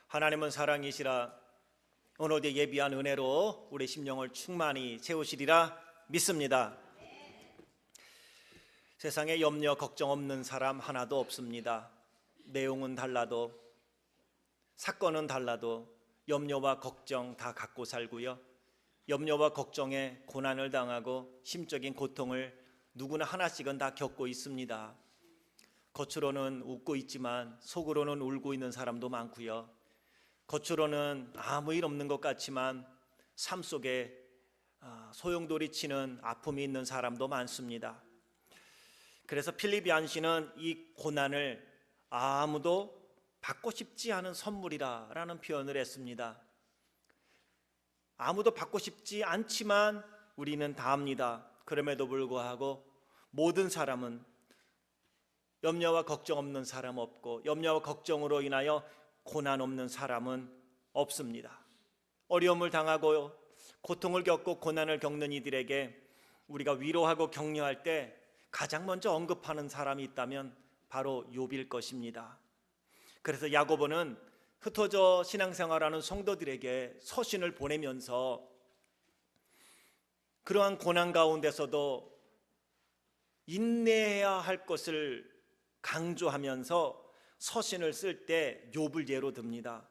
하나님은 사랑이시라. 오늘도 예비한 은혜로 우리 심령을 충만히 채우시리라 믿습니다. 세상에 염려 걱정 없는 사람 하나도 없습니다. 내용은 달라도, 사건은 달라도 염려와 걱정 다 갖고 살고요, 염려와 걱정에 고난을 당하고 심적인 고통을 누구나 하나씩은 다 겪고 있습니다. 겉으로는 웃고 있지만 속으로는 울고 있는 사람도 많고요, 겉으로는 아무 일 없는 것 같지만 삶 속에 소용돌이치는 아픔이 있는 사람도 많습니다. 그래서 필립 얀시는 이 고난을 아무도 받고 싶지 않은 선물이라는 표현을 했습니다. 아무도 받고 싶지 않지만 우리는 다 합니다. 그럼에도 불구하고 모든 사람은 염려와 걱정 없는 사람 없고, 염려와 걱정으로 인하여 고난 없는 사람은 없습니다. 어려움을 당하고 고통을 겪고 고난을 겪는 이들에게 우리가 위로하고 격려할 때 가장 먼저 언급하는 사람이 있다면 바로 욥일 것입니다. 그래서 야고보는 흩어져 신앙생활하는 성도들에게 서신을 보내면서 그러한 고난 가운데서도 인내해야 할 것을 강조하면서 서신을 쓸 때 욥을 예로 듭니다.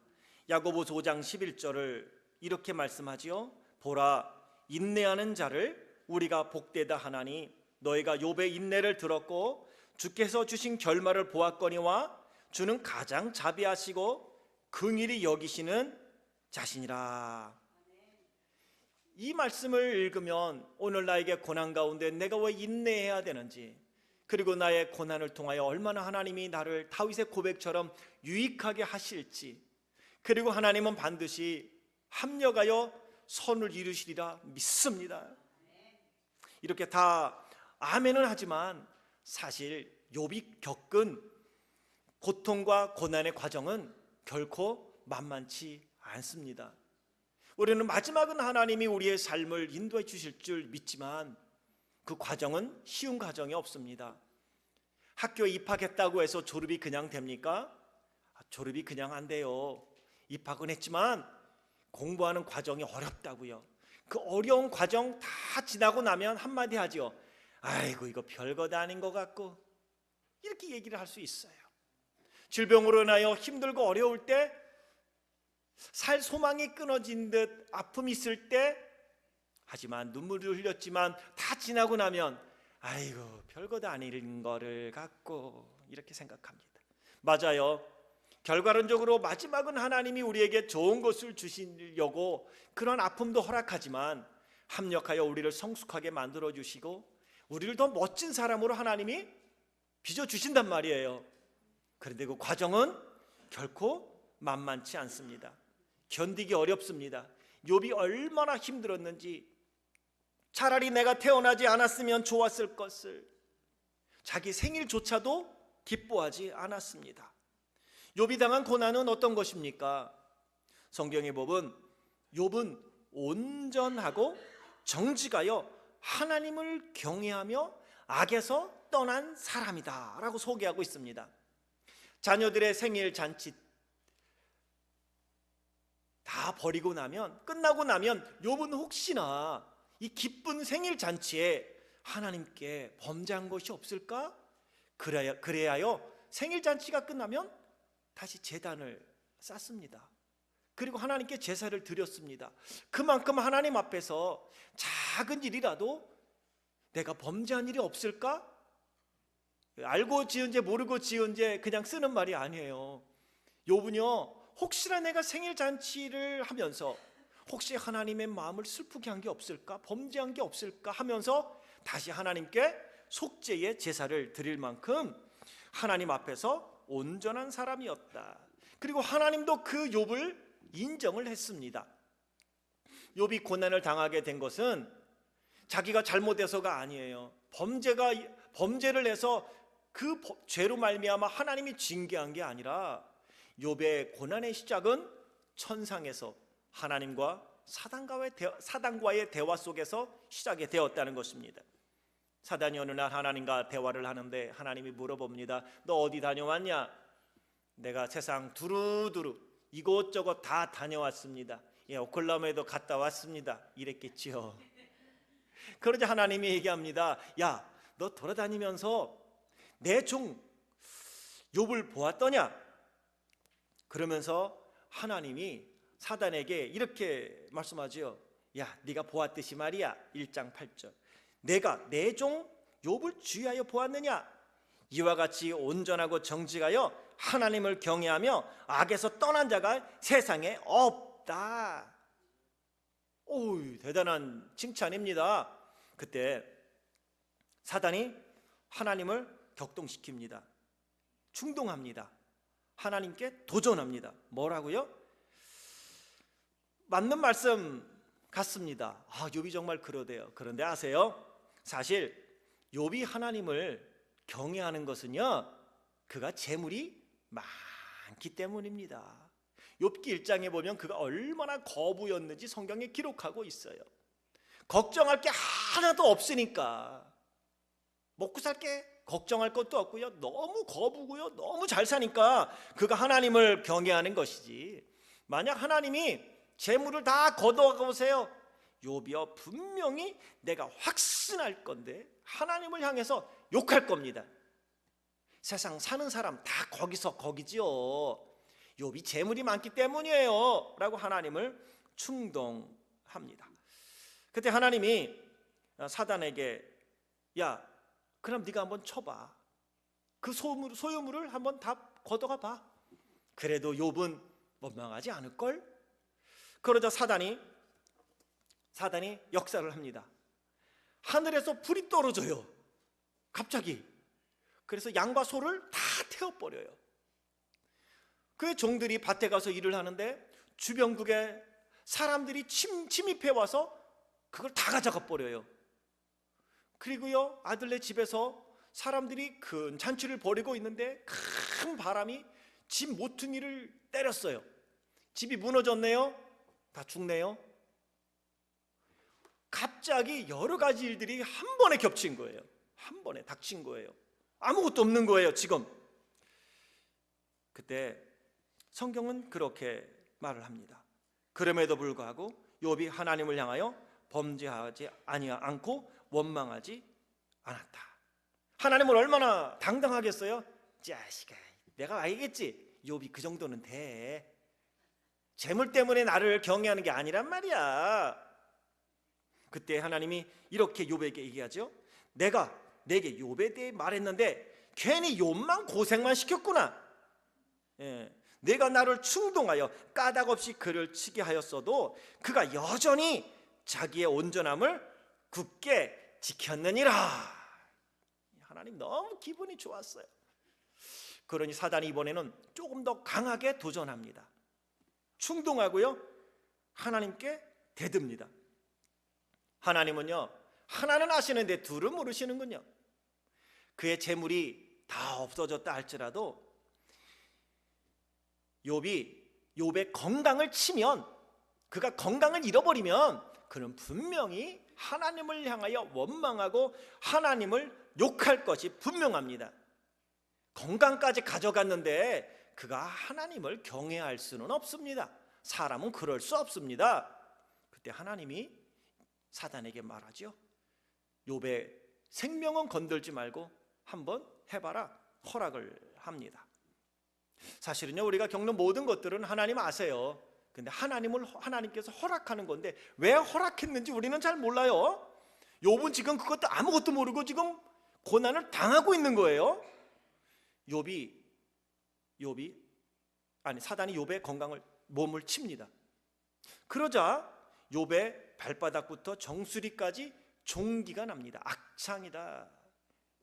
야고보서 5장 11절을 이렇게 말씀하지요. 보라, 인내하는 자를 우리가 복되다 하나니 너희가 욥의 인내를 들었고 주께서 주신 결말을 보았거니와 주는 가장 자비하시고 긍휼히 여기시는 자신이라. 이 말씀을 읽으면 오늘 나에게 고난 가운데 내가 왜 인내해야 되는지, 그리고 나의 고난을 통하여 얼마나 하나님이 나를 다윗의 고백처럼 유익하게 하실지, 그리고 하나님은 반드시 합력하여 선을 이루시리라 믿습니다. 이렇게 다 아멘은 하지만 사실 욥이 겪은 고통과 고난의 과정은 결코 만만치 않습니다. 우리는 마지막은 하나님이 우리의 삶을 인도해 주실 줄 믿지만 그 과정은 쉬운 과정이 없습니다. 학교에 입학했다고 해서 졸업이 그냥 됩니까? 졸업이 그냥 안 돼요. 입학은 했지만 공부하는 과정이 어렵다고요. 그 어려운 과정 다 지나고 나면 한마디 하죠. 아이고, 이거 별것 아닌 것 같고, 이렇게 얘기를 할 수 있어요. 질병으로 인하여 힘들고 어려울 때, 살 소망이 끊어진 듯 아픔이 있을 때, 하지만 눈물을 흘렸지만 다 지나고 나면 아이고, 별것 아닌 거를 갖고, 이렇게 생각합니다. 맞아요. 결과론적으로 마지막은 하나님이 우리에게 좋은 것을 주시려고 그런 아픔도 허락하지만 합력하여 우리를 성숙하게 만들어 주시고 우리를 더 멋진 사람으로 하나님이 빚어주신단 말이에요. 그런데 그 과정은 결코 만만치 않습니다. 견디기 어렵습니다. 욥이 얼마나 힘들었는지, 차라리 내가 태어나지 않았으면 좋았을 것을, 자기 생일조차도 기뻐하지 않았습니다. 욥이 당한 고난은 어떤 것입니까? 성경에 보면 욥은 온전하고 정직하여 하나님을 경외하며 악에서 떠난 사람이다 라고 소개하고 있습니다. 자녀들의 생일 잔치 다 버리고 나면, 끝나고 나면 욥은 혹시나 이 기쁜 생일 잔치에 하나님께 범죄한 것이 없을까? 그래야여 생일 잔치가 끝나면 다시 제단을 쌓습니다. 그리고 하나님께 제사를 드렸습니다. 그만큼 하나님 앞에서 작은 일이라도 내가 범죄한 일이 없을까? 알고 지은 죄 모르고 지은 죄 그냥 쓰는 말이 아니에요. 욥은요, 혹시나 내가 생일 잔치를 하면서 혹시 하나님의 마음을 슬프게 한 게 없을까? 범죄한 게 없을까? 하면서 다시 하나님께 속죄의 제사를 드릴 만큼 하나님 앞에서 온전한 사람이었다. 그리고 하나님도 그 욥을 인정을 했습니다. 욥이 고난을 당하게 된 것은 자기가 잘못해서가 아니에요. 범죄를 해서 그 죄로 말미암아 하나님이 징계한 게 아니라 욥의 고난의 시작은 천상에서 하나님과 사단과의 대화 속에서 시작이 되었다는 것입니다. 사단이 어느 날 하나님과 대화를 하는데 하나님이 물어봅니다. 너 어디 다녀왔냐? 내가 세상 두루두루 이곳저곳 다 다녀왔습니다. 예, 오클라호마에도 갔다 왔습니다. 이랬겠지요. 그러자 하나님이 얘기합니다. 야, 너 돌아다니면서 내 종 욥을 보았더냐? 그러면서 하나님이 사단에게 이렇게 말씀하지요. 야, 네가 보았듯이 말이야. 1장 8절. 내가 내 종 욥을 주의하여 보았느냐? 이와 같이 온전하고 정직하여 하나님을 경외하며 악에서 떠난 자가 세상에 없다. 오, 대단한 칭찬입니다. 그때 사단이 하나님을 격동시킵니다. 충동합니다. 하나님께 도전합니다. 뭐라고요? 맞는 말씀 같습니다. 욥이 정말 그러대요. 그런데 아세요? 사실 욥이 하나님을 경외하는 것은요, 그가 재물이 많기 때문입니다. 욥기 1장에 보면 그가 얼마나 거부였는지 성경에 기록하고 있어요. 걱정할 게 하나도 없으니까, 먹고 살 게 걱정할 것도 없고요, 너무 거부고요, 너무 잘 사니까 그가 하나님을 경외하는 것이지. 만약 하나님이 재물을 다 걷어가보세요, 욥이여 분명히 내가 확신할 건데 하나님을 향해서 욕할 겁니다. 세상 사는 사람 다 거기지요. 욥이 재물이 많기 때문이에요 라고 하나님을 충동합니다. 그때 하나님이 사단에게 야, 그럼 네가 한번 쳐봐. 그 소유물을 한번 다 걷어가 봐. 그래도 욥은 원망하지 않을걸? 그러자 사단이 역사를 합니다. 하늘에서 불이 떨어져요, 갑자기. 그래서 양과 소를 다 태워버려요. 그의 종들이 밭에 가서 일을 하는데 주변국에 사람들이 침입해 와서 그걸 다 가져가 버려요. 그리고요, 아들네 집에서 사람들이 큰 잔치를 벌이고 있는데 큰 바람이 집 모퉁이를 때렸어요. 집이 무너졌네요. 다 죽네요. 갑자기 여러 가지 일들이 한 번에 겹친 거예요. 한 번에 닥친 거예요. 아무것도 없는 거예요, 지금. 그때 성경은 그렇게 말을 합니다. 그럼에도 불구하고 욥이 하나님을 향하여 범죄하지 않고 원망하지 않았다. 하나님을 얼마나 당당하겠어요? 자식아, 내가 알겠지. 욥이 그 정도는 돼. 재물 때문에 나를 경외하는 게 아니란 말이야. 그때 하나님이 이렇게 욥에게 얘기하죠. 내가 내게 욥에 대해 말했는데 괜히 욥만 고생만 시켰구나. 내가 나를 충동하여 까닭없이 그를 치게 하였어도 그가 여전히 자기의 온전함을 굳게 지켰느니라. 하나님 너무 기분이 좋았어요. 그러니 사단이 이번에는 조금 더 강하게 도전합니다. 충동하고요, 하나님께 대듭니다. 하나님은요, 하나는 아시는데 둘은 모르시는군요. 그의 재물이 다 없어졌다 할지라도 욥의 건강을 치면, 그가 건강을 잃어버리면 그는 분명히 하나님을 향하여 원망하고 하나님을 욕할 것이 분명합니다. 건강까지 가져갔는데 그가 하나님을 경외할 수는 없습니다. 사람은 그럴 수 없습니다. 그때 하나님이 사단에게 말하죠. 욥의 생명은 건들지 말고 한번 해봐라, 허락을 합니다. 사실은요, 우리가 겪는 모든 것들은 하나님 아세요. 근데 하나님께서 허락하는 건데 왜 허락했는지 우리는 잘 몰라요. 욥은 지금 그것도 아무것도 모르고 지금 고난을 당하고 있는 거예요. 사단이 욥의 몸을 칩니다. 그러자 욥의 발바닥부터 정수리까지 종기가 납니다. 악창이다.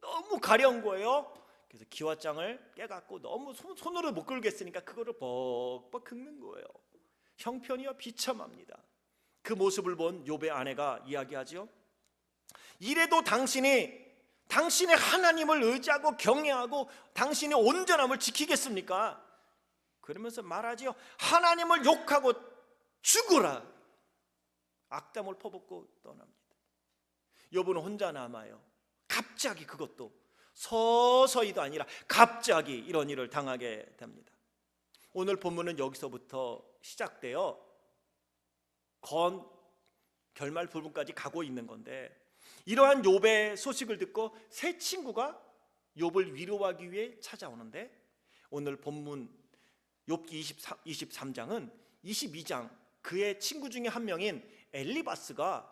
너무 가려운 거예요. 그래서 기와장을 깨갖고 너무 손으로 못 끌겠으니까 그거를 벅벅 긁는 거예요. 형편이요 비참합니다. 그 모습을 본 욥의 아내가 이야기하죠. 이래도 당신이 하나님을 의지하고 경외하고 당신의 온전함을 지키겠습니까? 그러면서 말하지요. 하나님을 욕하고 죽으라. 악담을 퍼붓고 떠납니다. 욥은 혼자 남아요. 갑자기, 그것도 서서히도 아니라 갑자기 이런 일을 당하게 됩니다. 오늘 본문은 여기서부터 시작되어 결말 부분까지 가고 있는 건데, 이러한 욥의 소식을 듣고 세 친구가 욥을 위로하기 위해 찾아오는데, 오늘 본문 욥기 23장은 22장 그의 친구 중에 한 명인 엘리바스가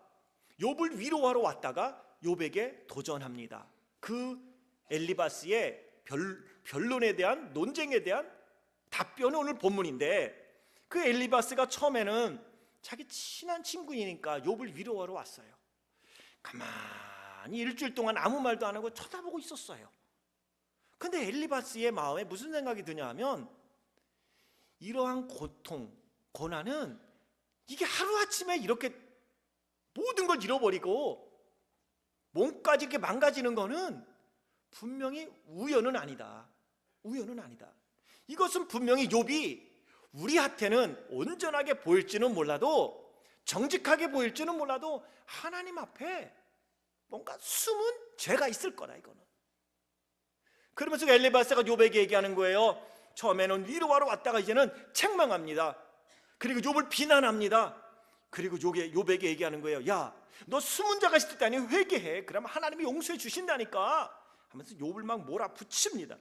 욥을 위로하러 왔다가 욥에게 도전합니다. 그 엘리바스의 변론에 대한, 논쟁에 대한 답변이 오늘 본문인데, 그 엘리바스가 처음에는 자기 친한 친구이니까 욥을 위로하러 왔어요. 가만히 일주일 동안 아무 말도 안 하고 쳐다보고 있었어요. 근데 엘리바스의 마음에 무슨 생각이 드냐 하면, 이러한 고통, 고난은 이게 하루아침에 이렇게 모든 걸 잃어버리고 몸까지 이렇게 망가지는 거는 분명히 우연은 아니다. 우연은 아니다. 이것은 분명히 욥이 우리한테는 온전하게 보일지는 몰라도, 정직하게 보일지는 몰라도 하나님 앞에 뭔가 숨은 죄가 있을 거다, 이거는. 그러면서 엘리바스가 욥에게 얘기하는 거예요. 처음에는 위로하러 왔다가 이제는 책망합니다. 그리고 욥을 비난합니다. 그리고 욥에게 얘기하는 거예요. 야, 너 숨은 자가 있다니 회개해. 그러면 하나님이 용서해 주신다니까 하면서 욥을 막 몰아붙입니다.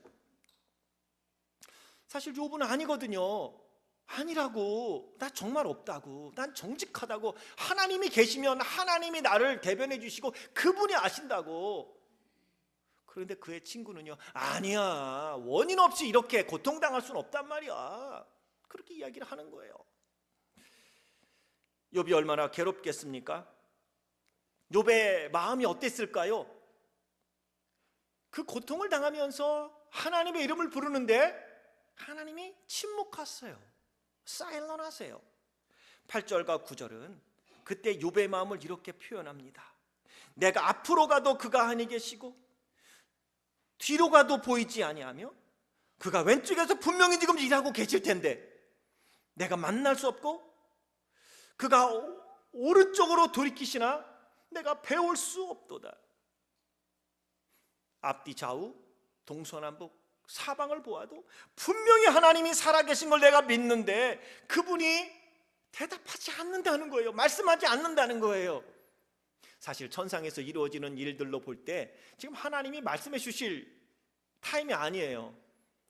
사실 욥은 아니거든요. 아니라고. 나 정말 없다고. 난 정직하다고. 하나님이 계시면 하나님이 나를 대변해 주시고 그분이 아신다고. 그런데 그의 친구는요, 아니야, 원인 없이 이렇게 고통당할 수는 없단 말이야. 그렇게 이야기를 하는 거예요. 욥이 얼마나 괴롭겠습니까? 욥의 마음이 어땠을까요? 그 고통을 당하면서 하나님의 이름을 부르는데 하나님이 침묵하세요. 사일런하세요. 8절과 9절은 그때 욥의 마음을 이렇게 표현합니다. 내가 앞으로 가도 그가 아니 계시고 뒤로 가도 보이지 아니하며, 그가 왼쪽에서 분명히 지금 일하고 계실 텐데 내가 만날 수 없고, 그가 오른쪽으로 돌이키시나 내가 배울 수 없도다. 앞뒤 좌우 동서남북 사방을 보아도 분명히 하나님이 살아계신 걸 내가 믿는데 그분이 대답하지 않는다는 거예요. 말씀하지 않는다는 거예요. 사실 천상에서 이루어지는 일들로 볼 때 지금 하나님이 말씀해 주실 타임이 아니에요.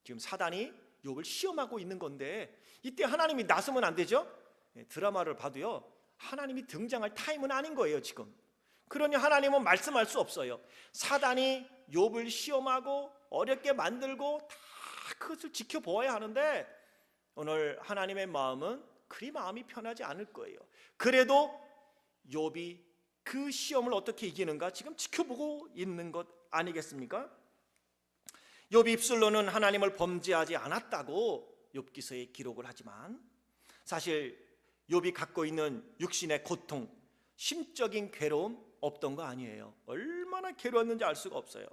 지금 사단이 욥을 시험하고 있는 건데 이때 하나님이 나서면 안 되죠? 드라마를 봐도요, 하나님이 등장할 타임은 아닌 거예요 지금. 그러니 하나님은 말씀할 수 없어요. 사단이 욥을 시험하고 어렵게 만들고 다 그것을 지켜보아야 하는데, 오늘 하나님의 마음은 그리 마음이 편하지 않을 거예요. 그래도 욥이 그 시험을 어떻게 이기는가 지금 지켜보고 있는 것 아니겠습니까? 욥이 입술로는 하나님을 범죄하지 않았다고 욥기서에 기록을 하지만, 사실 욥이 갖고 있는 육신의 고통, 심적인 괴로움 없던 거 아니에요. 얼마나 괴로웠는지 알 수가 없어요.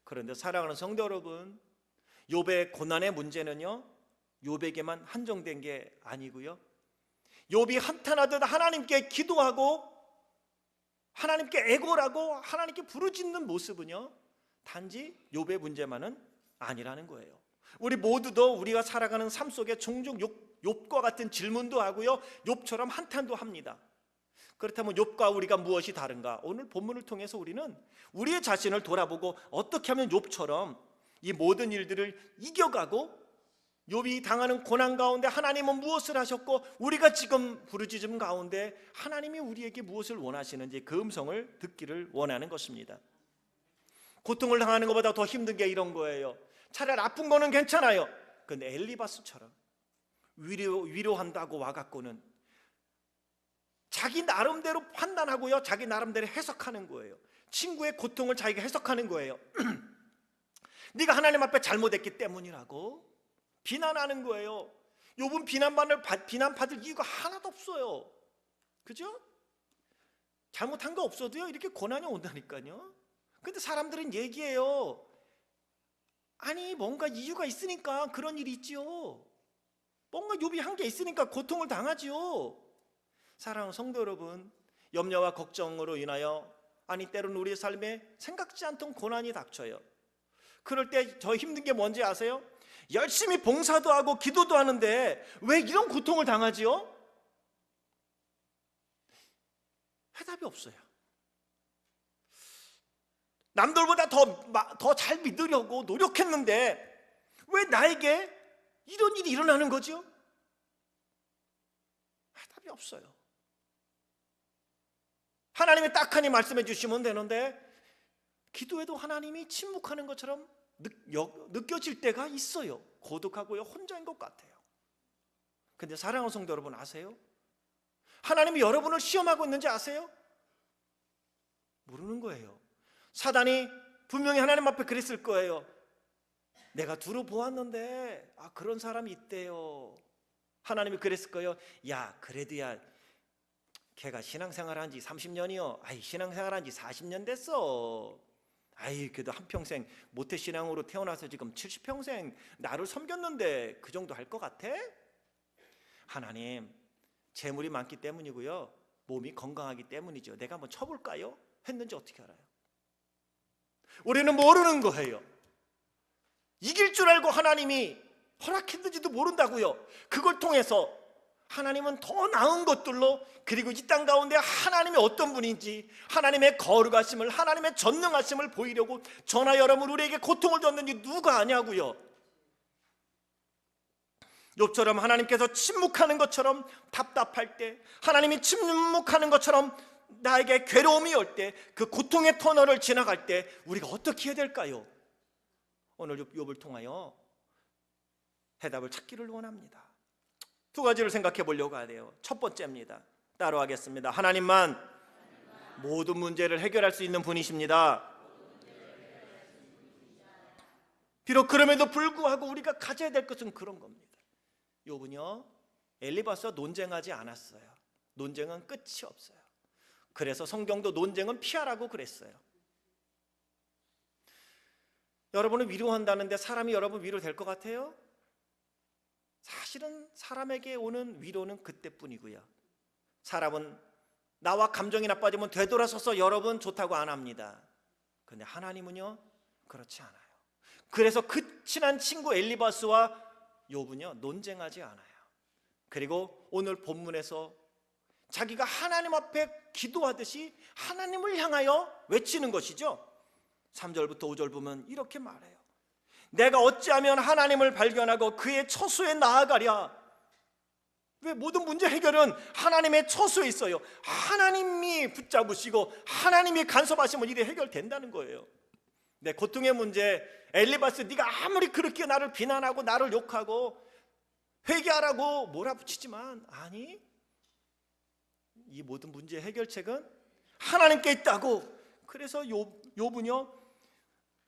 그런데 사랑하는 성도 여러분, 욥의 고난의 문제는요, 욥에게만 한정된 게 아니고요, 욥이 한탄하듯 하나님께 기도하고 하나님께 애고라고 하나님께 부르짖는 모습은요, 단지 욥의 문제만은 아니라는 거예요. 우리 모두도 우리가 살아가는 삶 속에 종종 욥과 같은 질문도 하고요, 욥처럼 한탄도 합니다. 그렇다면 욥과 우리가 무엇이 다른가? 오늘 본문을 통해서 우리는 우리의 자신을 돌아보고 어떻게 하면 욥처럼 이 모든 일들을 이겨가고, 욥이 당하는 고난 가운데 하나님은 무엇을 하셨고 우리가 지금 부르짖음 가운데 하나님이 우리에게 무엇을 원하시는지 그 음성을 듣기를 원하는 것입니다. 고통을 당하는 것보다 더 힘든 게 이런 거예요. 차라리 아픈 거는 괜찮아요. 그런데 엘리바스처럼 위로한다고 와갖고는 자기 나름대로 판단하고요, 자기 나름대로 해석하는 거예요. 친구의 고통을 자기가 해석하는 거예요. 네가 하나님 앞에 잘못했기 때문이라고 비난하는 거예요. 욥은 비난받을 이유가 하나도 없어요. 그죠? 잘못한 거 없어도요, 이렇게 고난이 온다니까요. 근데 사람들은 얘기해요. 아니, 뭔가 이유가 있으니까 그런 일이 있지요. 뭔가 욥이 한 게 있으니까 고통을 당하지요. 사랑하는 성도 여러분, 염려와 걱정으로 인하여, 아니 때로는 우리의 삶에 생각지 않던 고난이 닥쳐요. 그럴 때 더 힘든 게 뭔지 아세요? 열심히 봉사도 하고 기도도 하는데 왜 이런 고통을 당하지요? 해답이 없어요. 남들보다 더 잘 믿으려고 노력했는데 왜 나에게 이런 일이 일어나는 거죠? 해답이 없어요. 하나님이 딱하니 말씀해 주시면 되는데 기도해도 하나님이 침묵하는 것처럼 느껴질 때가 있어요. 고독하고요, 혼자인 것 같아요. 근데 사랑하는 성도 여러분, 아세요? 하나님이 여러분을 시험하고 있는지 아세요? 모르는 거예요. 사단이 분명히 하나님 앞에 그랬을 거예요. 내가 두루 보았는데 그런 사람이 있대요. 하나님이 그랬을 거예요. 야, 그래도야 걔가 신앙생활 한 지 30년이요. 신앙생활 한 지 40년 됐어. 그래도 한평생 모태신앙으로 태어나서 지금 70평생 나를 섬겼는데 그 정도 할 것 같아? 하나님, 재물이 많기 때문이고요, 몸이 건강하기 때문이죠. 내가 한번 쳐볼까요? 했는지 어떻게 알아요? 우리는 모르는 거예요. 이길 줄 알고 하나님이 허락했는지도 모른다고요. 그걸 통해서 하나님은 더 나은 것들로, 그리고 이 땅 가운데 하나님이 어떤 분인지, 하나님의 거룩하심을, 하나님의 전능하심을 보이려고 저나 여러분 우리에게 고통을 줬는지 누가 아냐고요. 욥처럼 하나님께서 침묵하는 것처럼 답답할 때, 하나님이 침묵하는 것처럼 나에게 괴로움이 올 때, 그 고통의 터널을 지나갈 때 우리가 어떻게 해야 될까요? 오늘 욥을 통하여 해답을 찾기를 원합니다. 두 가지를 생각해 보려고 하네요. 첫 번째입니다. 따로 하겠습니다. 하나님만 모든 문제를 해결할 수 있는 분이십니다. 비록 그럼에도 불구하고 우리가 가져야 될 것은 그런 겁니다. 욥은요, 엘리바스와 논쟁하지 않았어요. 논쟁은 끝이 없어요. 그래서 성경도 논쟁은 피하라고 그랬어요. 여러분을 위로한다는데 사람이 여러분 위로될 것 같아요? 사실은 사람에게 오는 위로는 그때뿐이고요. 사람은 나와 감정이 나빠지면 되돌아서서 여러분 좋다고 안 합니다. 그런데 하나님은요, 그렇지 않아요. 그래서 그 친한 친구 엘리바스와 욥은요, 논쟁하지 않아요. 그리고 오늘 본문에서 자기가 하나님 앞에 기도하듯이 하나님을 향하여 외치는 것이죠. 3절부터 5절 보면 이렇게 말해요. 내가 어찌하면 하나님을 발견하고 그의 처소에 나아가랴. 왜 모든 문제 해결은 하나님의 처소에 있어요. 하나님이 붙잡으시고 하나님이 간섭하시면 일이 해결된다는 거예요. 내 고통의 문제, 엘리바스, 네가 아무리 그렇게 나를 비난하고 나를 욕하고 회개하라고 몰아붙이지만, 아니, 이 모든 문제의 해결책은 하나님께 있다고. 그래서 욥은요,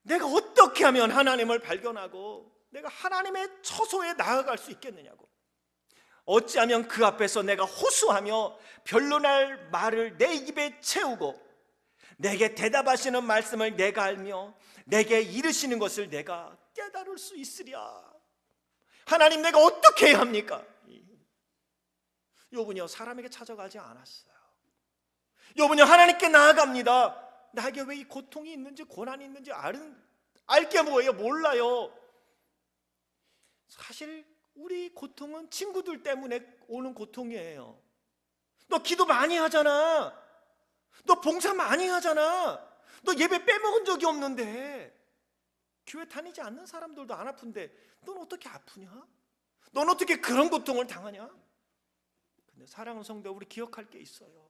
내가 어떻게 하면 하나님을 발견하고 내가 하나님의 처소에 나아갈 수 있겠느냐고. 어찌하면 그 앞에서 내가 호소하며 변론할 말을 내 입에 채우고 내게 대답하시는 말씀을 내가 알며 내게 이르시는 것을 내가 깨달을 수 있으랴. 하나님, 내가 어떻게 해야 합니까? 욥은요, 사람에게 찾아가지 않았어요. 욥은요, 하나님께 나아갑니다. 나에게 왜 이 고통이 있는지 고난이 있는지 알게 뭐예요? 몰라요. 사실 우리 고통은 친구들 때문에 오는 고통이에요. 너 기도 많이 하잖아. 너 봉사 많이 하잖아. 너 예배 빼먹은 적이 없는데. 교회 다니지 않는 사람들도 안 아픈데 넌 어떻게 아프냐? 넌 어떻게 그런 고통을 당하냐? 근데 사랑하는 성도, 우리 기억할 게 있어요.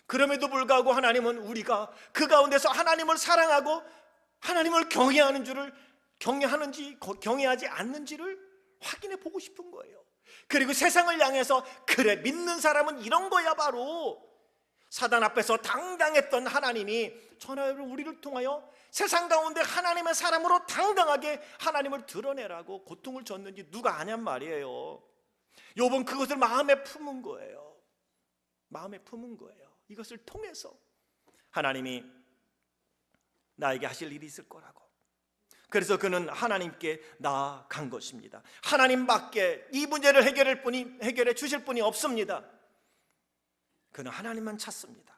그럼에도 불구하고 하나님은 우리가 그 가운데서 하나님을 사랑하고 하나님을 경외하는지 경외하지 않는지를 확인해 보고 싶은 거예요. 그리고 세상을 향해서 그래, 믿는 사람은 이런 거야, 바로 사단 앞에서 당당했던 하나님이 저나 여러분 우리를 통하여 세상 가운데 하나님의 사람으로 당당하게 하나님을 드러내라고 고통을 줬는지 누가 아냔 말이에요. 욥은 그것을 마음에 품은 거예요. 마음에 품은 거예요. 이것을 통해서 하나님이 나에게 하실 일이 있을 거라고. 그래서 그는 하나님께 나아간 것입니다. 하나님밖에 이 문제를 해결해 주실 분이 없습니다. 그는 하나님만 찾습니다.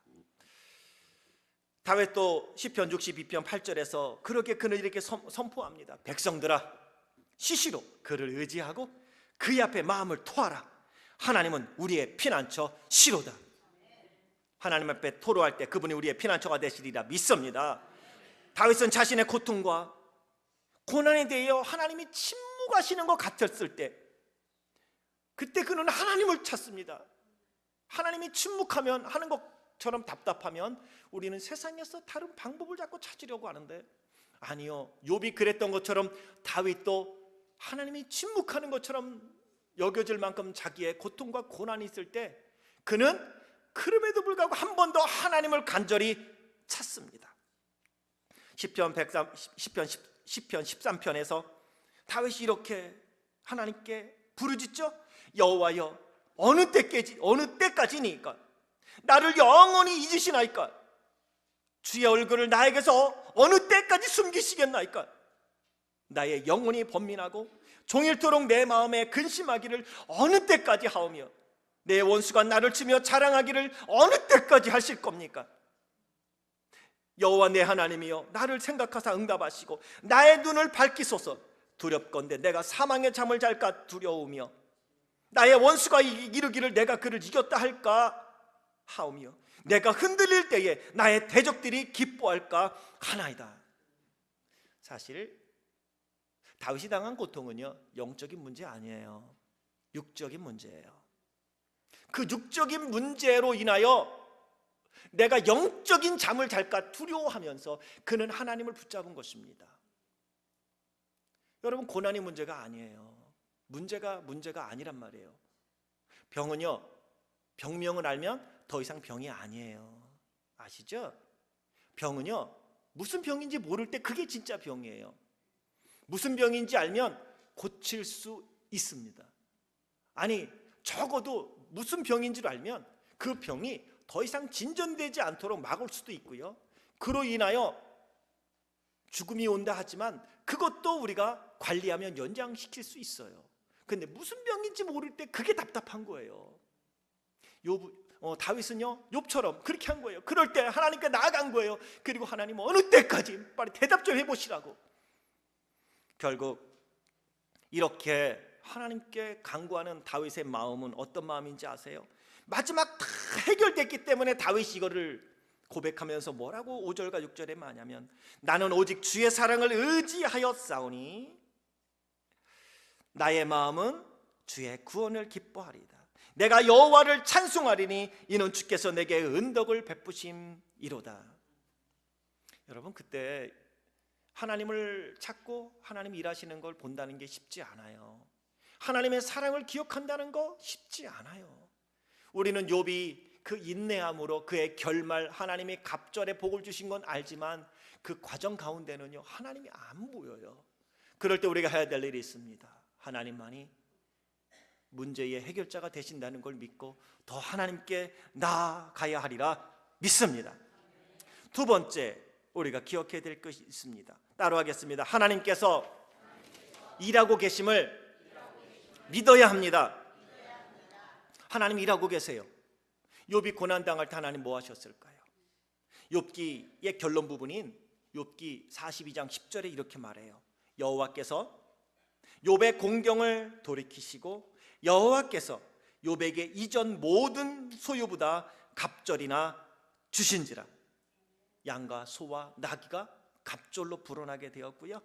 다윗도 시편 62편 8절에서 그렇게 그는 이렇게 선포합니다. 백성들아, 시시로 그를 의지하고 그의 앞에 마음을 토하라. 하나님은 우리의 피난처 시로다. 하나님 앞에 토로할 때 그분이 우리의 피난처가 되시리라 믿습니다. 다윗은 자신의 고통과 고난에 대하여 하나님이 침묵하시는 것 같았을 때, 그때 그는 하나님을 찾습니다. 하나님이 침묵하면 하는 것처럼 답답하면 우리는 세상에서 다른 방법을 자꾸 찾으려고 하는데, 아니요, 욥이 그랬던 것처럼 다윗도 하나님이 침묵하는 것처럼 여겨질 만큼 자기의 고통과 고난이 있을 때 그는 그럼에도 불구하고 한 번 더 하나님을 간절히 찾습니다. 시편 13편에서 다윗이 이렇게 하나님께 부르짖죠. 여호와여, 어느 때까지니까 나를 영원히 잊으시나이까? 주의 얼굴을 나에게서 어느 때까지 숨기시겠나이까? 나의 영혼이 번민하고 종일토록 내 마음에 근심하기를 어느 때까지 하오며 내 원수가 나를 치며 자랑하기를 어느 때까지 하실 겁니까? 여호와 내 하나님이여, 나를 생각하사 응답하시고 나의 눈을 밝히소서. 두렵건대 내가 사망의 잠을 잘까 두려우며 나의 원수가 이르기를 내가 그를 이겼다 할까 하오며 내가 흔들릴 때에 나의 대적들이 기뻐할까 하나이다. 사실 다윗이 당한 고통은요, 영적인 문제 아니에요. 육적인 문제예요. 그 육적인 문제로 인하여 내가 영적인 잠을 잘까 두려워하면서 그는 하나님을 붙잡은 것입니다. 여러분, 고난이 문제가 아니에요. 문제가 아니란 말이에요. 병은요, 병명을 알면 더 이상 병이 아니에요. 아시죠? 병은요, 무슨 병인지 모를 때 그게 진짜 병이에요. 무슨 병인지 알면 고칠 수 있습니다. 아니, 적어도 무슨 병인지를 알면 그 병이 더 이상 진전되지 않도록 막을 수도 있고요, 그로 인하여 죽음이 온다 하지만 그것도 우리가 관리하면 연장시킬 수 있어요. 근데 무슨 병인지 모를 때 그게 답답한 거예요. 다윗은요, 욥처럼 그렇게 한 거예요. 그럴 때 하나님께 나아간 거예요. 그리고 하나님 어느 때까지, 빨리 대답 좀 해보시라고. 결국 이렇게 하나님께 간구하는 다윗의 마음은 어떤 마음인지 아세요? 마지막 다 해결됐기 때문에 다윗이 이거를 고백하면서 뭐라고 5절과 6절에 말하냐면, 나는 오직 주의 사랑을 의지하여 싸우니 나의 마음은 주의 구원을 기뻐하리다. 내가 여호와를 찬송하리니 이는 주께서 내게 은덕을 베푸심이로다. 여러분, 그때 하나님을 찾고 하나님 일하시는 걸 본다는 게 쉽지 않아요. 하나님의 사랑을 기억한다는 거 쉽지 않아요. 우리는 욥이 그 인내함으로 그의 결말, 하나님이 갑절에 복을 주신 건 알지만 그 과정 가운데는요, 하나님이 안 보여요. 그럴 때 우리가 해야 될 일이 있습니다. 하나님만이 문제의 해결자가 되신다는 걸 믿고 더 하나님께 나아가야 하리라 믿습니다. 두 번째, 우리가 기억해야 될 것이 있습니다. 따로 하겠습니다. 하나님께서 일하고 계심을 믿어야 합니다. 하나님 일하고 계세요. 욥이 고난당할 때 하나님 뭐 하셨을까요? 욥기의 결론 부분인 욥기 42장 10절에 이렇게 말해요. 여호와께서 욥의 공경을 돌이키시고 여호와께서 욥에게 이전 모든 소유보다 갑절이나 주신지라. 양과 소와 나귀가 갑절로 불어나게 되었고요,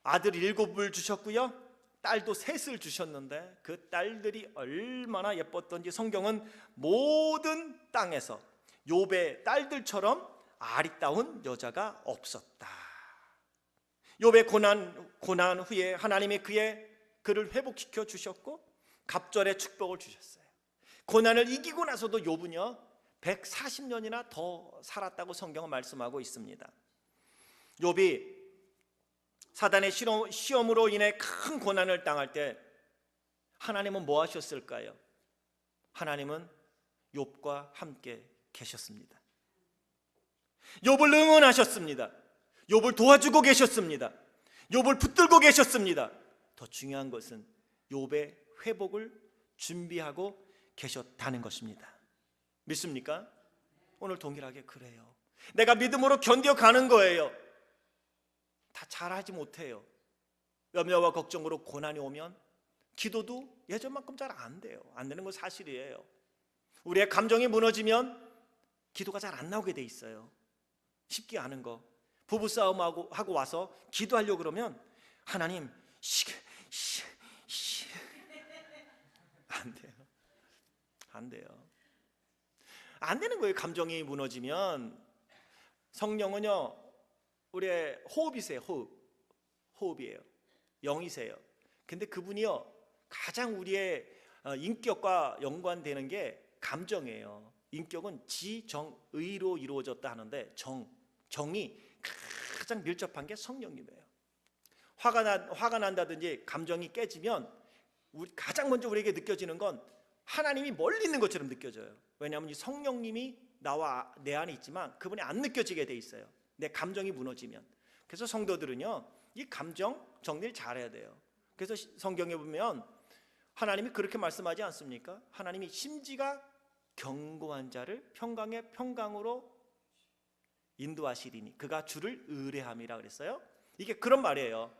아들 7을 주셨고요, 딸도 3을 주셨는데 그 딸들이 얼마나 예뻤던지 성경은 모든 땅에서 욥의 딸들처럼 아리따운 여자가 없었다. 욥의 고난 후에 하나님이 그를 회복시켜 주셨고 갑절의 축복을 주셨어요. 고난을 이기고 나서도 욥은요 140년이나 더 살았다고 성경은 말씀하고 있습니다. 욥이 사단의 시험으로 인해 큰 고난을 당할 때 하나님은 뭐 하셨을까요? 하나님은 욥과 함께 계셨습니다. 욥을 응원하셨습니다. 욥을 도와주고 계셨습니다. 욥을 붙들고 계셨습니다. 더 중요한 것은 욥의 회복을 준비하고 계셨다는 것입니다. 믿습니까? 오늘 동일하게 그래요. 내가 믿음으로 견뎌가는 거예요. 다 잘하지 못해요. 염려와 걱정으로 고난이 오면 기도도 예전만큼 잘 안 돼요. 안 되는 건 사실이에요. 우리의 감정이 무너지면 기도가 잘 안 나오게 돼 있어요. 쉽지 않은 거. 부부싸움하고 와서 기도하려고 그러면 하나님 안 돼요. 안 돼요. 안 되는 거예요. 감정이 무너지면. 성령은요, 우리의 호흡이세요. 호흡이에요. 영이세요. 근데 그분이요, 가장 우리의 인격과 연관되는 게 감정이에요. 인격은 지정의로 이루어졌다 하는데 정이 가장 밀접한 게 성령님이에요. 화가 난다든지 감정이 깨지면 가장 먼저 우리에게 느껴지는 건 하나님이 멀리 있는 것처럼 느껴져요. 왜냐하면 이 성령님이 나와 내 안에 있지만 그분이 안 느껴지게 돼 있어요. 내 감정이 무너지면. 그래서 성도들은요, 이 감정 정리를 잘해야 돼요. 그래서 성경에 보면 하나님이 그렇게 말씀하지 않습니까? 하나님이 심지가 견고한 자를 평강의 평강으로 인도하시리니 그가 주를 의뢰함이라 그랬어요. 이게 그런 말이에요.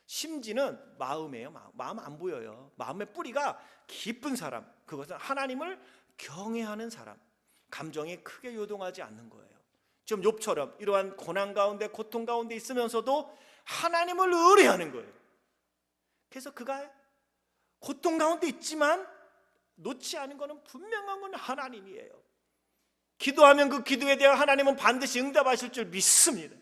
심지는 마음이에요. 마음 안 보여요. 마음의 뿌리가 깊은 사람, 그것은 하나님을 경외하는 사람, 감정이 크게 요동하지 않는 거예요. 지금 욥처럼 이러한 고난 가운데 고통 가운데 있으면서도 하나님을 의뢰하는 거예요. 그래서 그가 고통 가운데 있지만 놓지 않은 것은 분명한 건 하나님이에요. 기도하면 그 기도에 대해 하나님은 반드시 응답하실 줄 믿습니다.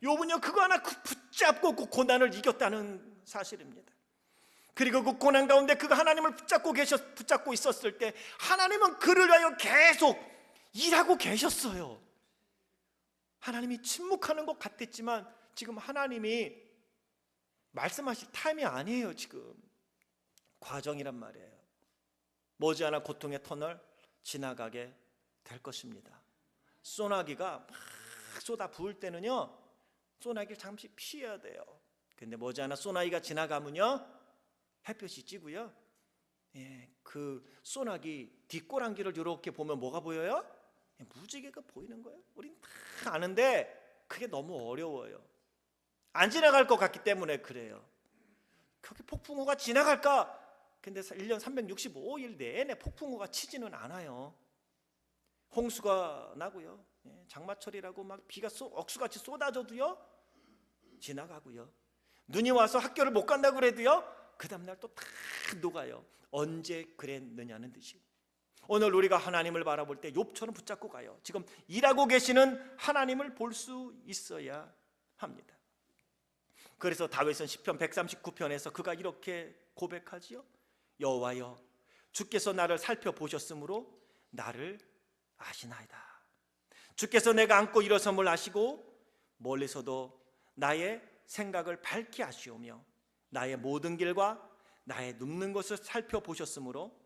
욥은요, 그거 하나 붙잡고 그 고난을 이겼다는 사실입니다. 그리고 그 고난 가운데 그가 하나님을 붙잡고 있었을 때 하나님은 그를 위하여 계속 일하고 계셨어요. 하나님이 침묵하는 것 같았지만 지금 하나님이 말씀하실 타임이 아니에요. 지금 과정이란 말이에요. 머지않아 고통의 터널 지나가게 될 것입니다. 소나기가 막 쏟아 부을 때는요, 소나기를 잠시 피해야 돼요. 근데 머지않아 소나기가 지나가면요, 햇볕이 찌고요, 그 소나기 뒷꼬랑길을 이렇게 보면 뭐가 보여요? 무지개가 보이는 거예요. 우린 다 아는데 그게 너무 어려워요. 안 지나갈 것 같기 때문에 그래요. 거기 폭풍우가 지나갈까? 근데 1년 365일 내내 폭풍우가 치지는 않아요. 홍수가 나고요, 장마철이라고 막 비가 억수같이 쏟아져도요 지나가고요, 눈이 와서 학교를 못 간다고 그래도요 그 다음날 또 다 녹아요. 언제 그랬느냐는 듯이 오늘 우리가 하나님을 바라볼 때 욥처럼 붙잡고 가요. 지금 일하고 계시는 하나님을 볼 수 있어야 합니다. 그래서 다윗은 시편 139편에서 그가 이렇게 고백하지요. 여호와여, 주께서 나를 살펴보셨으므로 나를 아시나이다. 주께서 내가 앉고 일어섬을 아시고 멀리서도 나의 생각을 밝히 아시오며 나의 모든 길과 나의 눕는 것을 살펴보셨으므로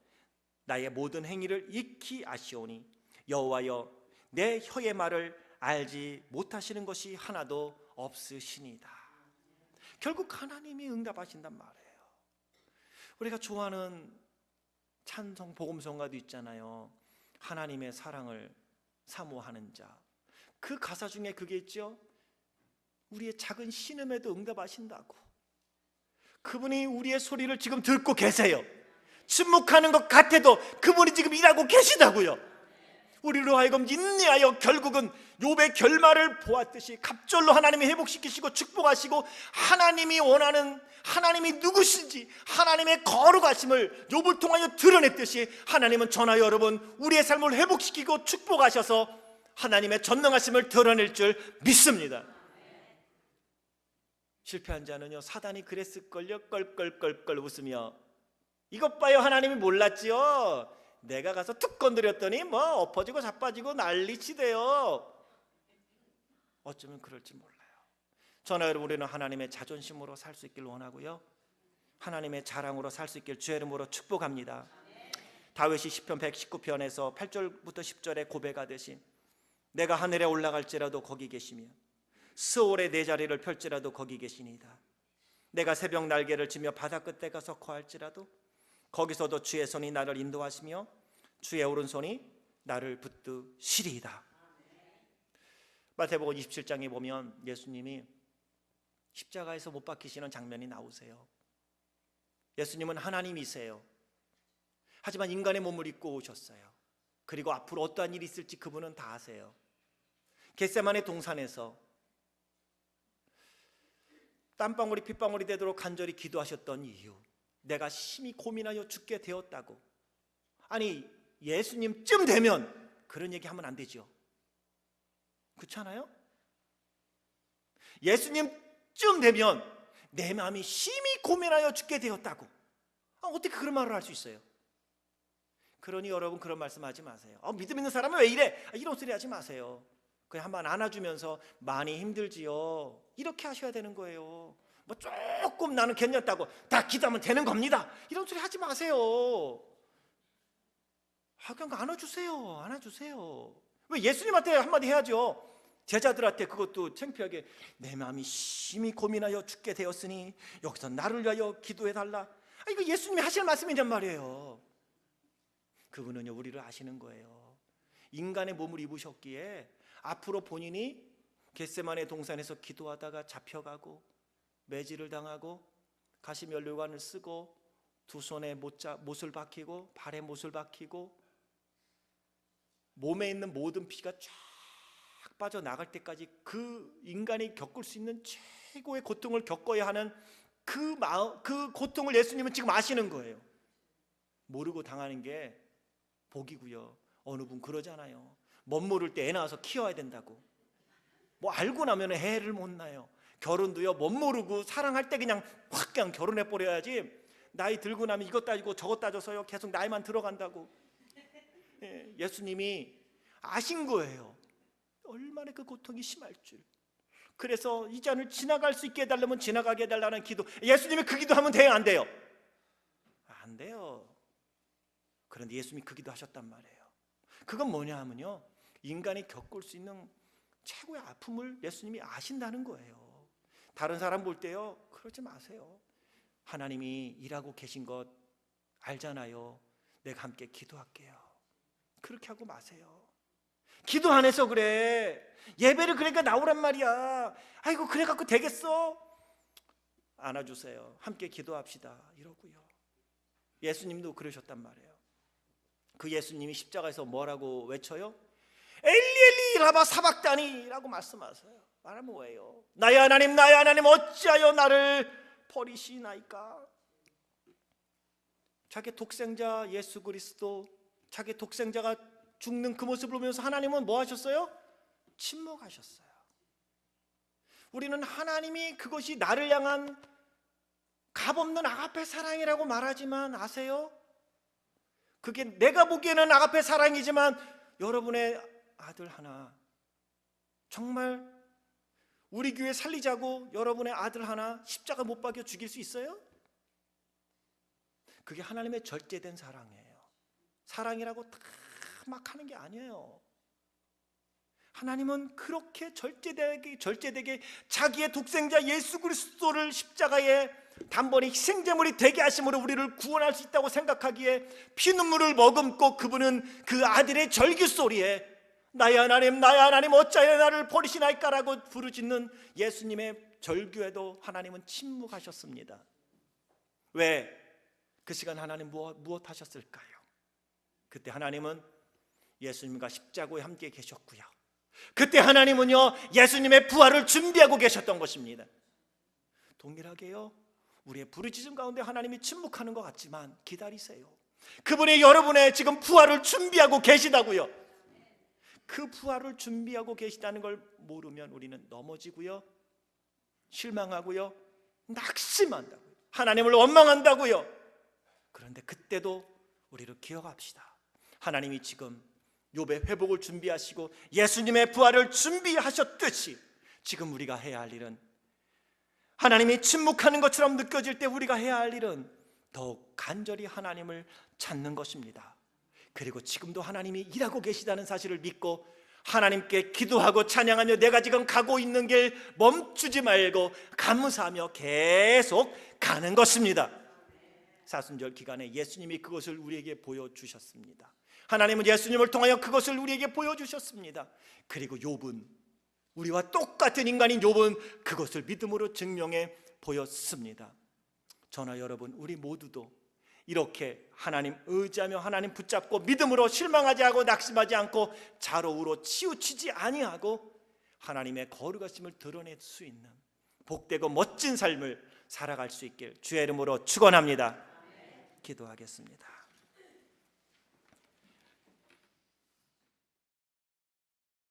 나의 모든 행위를 익히 아시오니 여호와여, 내 혀의 말을 알지 못하시는 것이 하나도 없으시니다. 결국 하나님이 응답하신단 말이에요. 우리가 좋아하는 찬송 복음성가도 있잖아요. 하나님의 사랑을 사모하는 자. 그 가사 중에 그게 있죠. 우리의 작은 신음에도 응답하신다고. 그분이 우리의 소리를 지금 듣고 계세요. 침묵하는 것 같아도 그분이 지금 일하고 계시다고요. 우리로 하여금 인내하여 결국은 욥의 결말을 보았듯이 갑절로 하나님이 회복시키시고 축복하시고 하나님이 원하는 하나님이 누구신지 하나님의 거룩하심을 욥을 통하여 드러냈듯이 하나님은 저나 여러분 우리의 삶을 회복시키고 축복하셔서 하나님의 전능하심을 드러낼 줄 믿습니다. 실패한 자는요, 사단이 그랬을걸요. 껄껄껄껄 웃으며 이것 봐요, 하나님이 몰랐지요. 내가 가서 툭 건드렸더니 뭐 엎어지고 자빠지고 난리치대요. 어쩌면 그럴지 몰라요. 저나 여러분, 우리는 하나님의 자존심으로 살 수 있길 원하고요, 하나님의 자랑으로 살 수 있길 주의 이름으로 축복합니다. 다윗이 시편 119편에서 8절부터 10절에 고백하듯이 내가 하늘에 올라갈지라도 거기 계시며 스올에 내 자리를 펼지라도 거기 계시니이다. 내가 새벽 날개를 치며 바다 끝에 가서 거할지라도 거기서도 주의 손이 나를 인도하시며 주의 오른손이 나를 붙드시리이다. 마태복음 27장에 보면 예수님이 십자가에서 못 박히시는 장면이 나오세요. 예수님은 하나님이세요. 하지만 인간의 몸을 입고 오셨어요. 그리고 앞으로 어떠한 일이 있을지 그분은 다 아세요. 겟세마네 동산에서 땀방울이 핏방울이 되도록 간절히 기도하셨던 이유, 내가 심히 고민하여 죽게 되었다고. 아니, 예수님쯤 되면 그런 얘기 하면 안 되죠. 그렇지 않아요? 예수님쯤 되면 내 마음이 심히 고민하여 죽게 되었다고. 어떻게 그런 말을 할 수 있어요? 그러니 여러분 그런 말씀하지 마세요. 믿음 있는 사람은 왜 이래? 이런 소리 하지 마세요. 그냥 한번 안아주면서 많이 힘들지요, 이렇게 하셔야 되는 거예요. 뭐 조금 나는 괜찮다고 다 기도하면 되는 겁니다, 이런 소리 하지 마세요. 그냥 안아주세요. 안아주세요. 왜 예수님한테 한마디 해야죠. 제자들한테 그것도 창피하게 내 마음이 심히 고민하여 죽게 되었으니 여기서 나를 위하여 기도해달라. 이거 예수님이 하실 말씀이란 말이에요. 그분은요, 우리를 아시는 거예요. 인간의 몸을 입으셨기에 앞으로 본인이 겟세마네 동산에서 기도하다가 잡혀가고 매질을 당하고 가시면류관을 쓰고 두 손에 못을 박히고 발에 못을 박히고 몸에 있는 모든 피가 쫙 빠져나갈 때까지 그 인간이 겪을 수 있는 최고의 고통을 겪어야 하는 그 고통을 예수님은 지금 아시는 거예요. 모르고 당하는 게 복이고요. 어느 분 그러잖아요. 멋 모를 때 애 낳아서 키워야 된다고. 뭐 알고 나면 애를 못 낳아요. 결혼도요, 멋 모르고 사랑할 때 그냥 확 그냥 결혼해 버려야지, 나이 들고 나면 이것 따지고 저것 따져서요 계속 나이만 들어간다고. 예수님이 아신 거예요. 얼마나 그 고통이 심할 줄. 그래서 이 잔을 지나갈 수 있게 해달라면 지나가게 해달라는 기도. 예수님이 그 기도하면 돼요, 안 돼요? 안 돼요. 그런데 예수님이 그 기도 하셨단 말이에요. 그건 뭐냐 하면요, 인간이 겪을 수 있는 최고의 아픔을 예수님이 아신다는 거예요. 다른 사람 볼 때요, 그러지 마세요. 하나님이 일하고 계신 것 알잖아요. 내가 함께 기도할게요. 그렇게 하고 마세요. 기도 안 해서 그래. 예배를 그러니까 나오란 말이야. 아이고 그래 갖고 되겠어? 안아주세요. 함께 기도합시다, 이러고요. 예수님도 그러셨단 말이에요. 그 예수님이 십자가에서 뭐라고 외쳐요? 엘리 엘리 라마 사박다니 라고 말씀하세요. 말하면 뭐예요? 나의 하나님 나의 하나님 어찌하여 나를 버리시나이까. 자기 독생자 예수 그리스도, 자기 독생자가 죽는 그 모습을 보면서 하나님은 뭐 하셨어요? 침묵하셨어요. 우리는 하나님이 그것이 나를 향한 값없는 아가페 사랑이라고 말하지만 아세요? 그게 내가 보기에는 아가페 사랑이지만 여러분의 아들 하나, 정말 우리 교회 살리자고 여러분의 아들 하나 십자가 못 박여 죽일 수 있어요? 그게 하나님의 절제된 사랑이에요. 사랑이라고 다 막 하는 게 아니에요. 하나님은 그렇게 절제되게 자기의 독생자 예수 그리스도를 십자가에 단번에 희생제물이 되게 하심으로 우리를 구원할 수 있다고 생각하기에 피눈물을 머금고 그분은 그 아들의 절규 소리에 나의 하나님 어찌하여 나를 버리시나이까라고 부르짖는 예수님의 절규에도 하나님은 침묵하셨습니다. 왜? 그 시간 하나님 무엇 하셨을까요? 그때 하나님은 예수님과 십자가에 함께 계셨고요. 그때 하나님은요, 예수님의 부활을 준비하고 계셨던 것입니다. 동일하게요, 우리의 부르짖음 가운데 하나님이 침묵하는 것 같지만 기다리세요. 그분이 여러분의 지금 부활을 준비하고 계시다고요. 그 부활을 준비하고 계시다는 걸 모르면 우리는 넘어지고요, 실망하고요, 낙심한다고요, 하나님을 원망한다고요. 그런데 그때도 우리를 기억합시다. 하나님이 지금 욥의 회복을 준비하시고 예수님의 부활을 준비하셨듯이 지금 우리가 해야 할 일은, 하나님이 침묵하는 것처럼 느껴질 때 우리가 해야 할 일은 더욱 간절히 하나님을 찾는 것입니다. 그리고 지금도 하나님이 일하고 계시다는 사실을 믿고 하나님께 기도하고 찬양하며 내가 지금 가고 있는 길 멈추지 말고 감사하며 계속 가는 것입니다. 사순절 기간에 예수님이 그것을 우리에게 보여주셨습니다. 하나님은 예수님을 통하여 그것을 우리에게 보여주셨습니다. 그리고 욥은 우리와 똑같은 인간인 욥은 그것을 믿음으로 증명해 보였습니다. 저나 여러분, 우리 모두도 이렇게 하나님 의지하며 하나님 붙잡고 믿음으로 실망하지 않고 낙심하지 않고 좌로우로 치우치지 아니하고 하나님의 거룩하심을 드러낼 수 있는 복되고 멋진 삶을 살아갈 수 있길 주의 이름으로 축원합니다. 기도하겠습니다.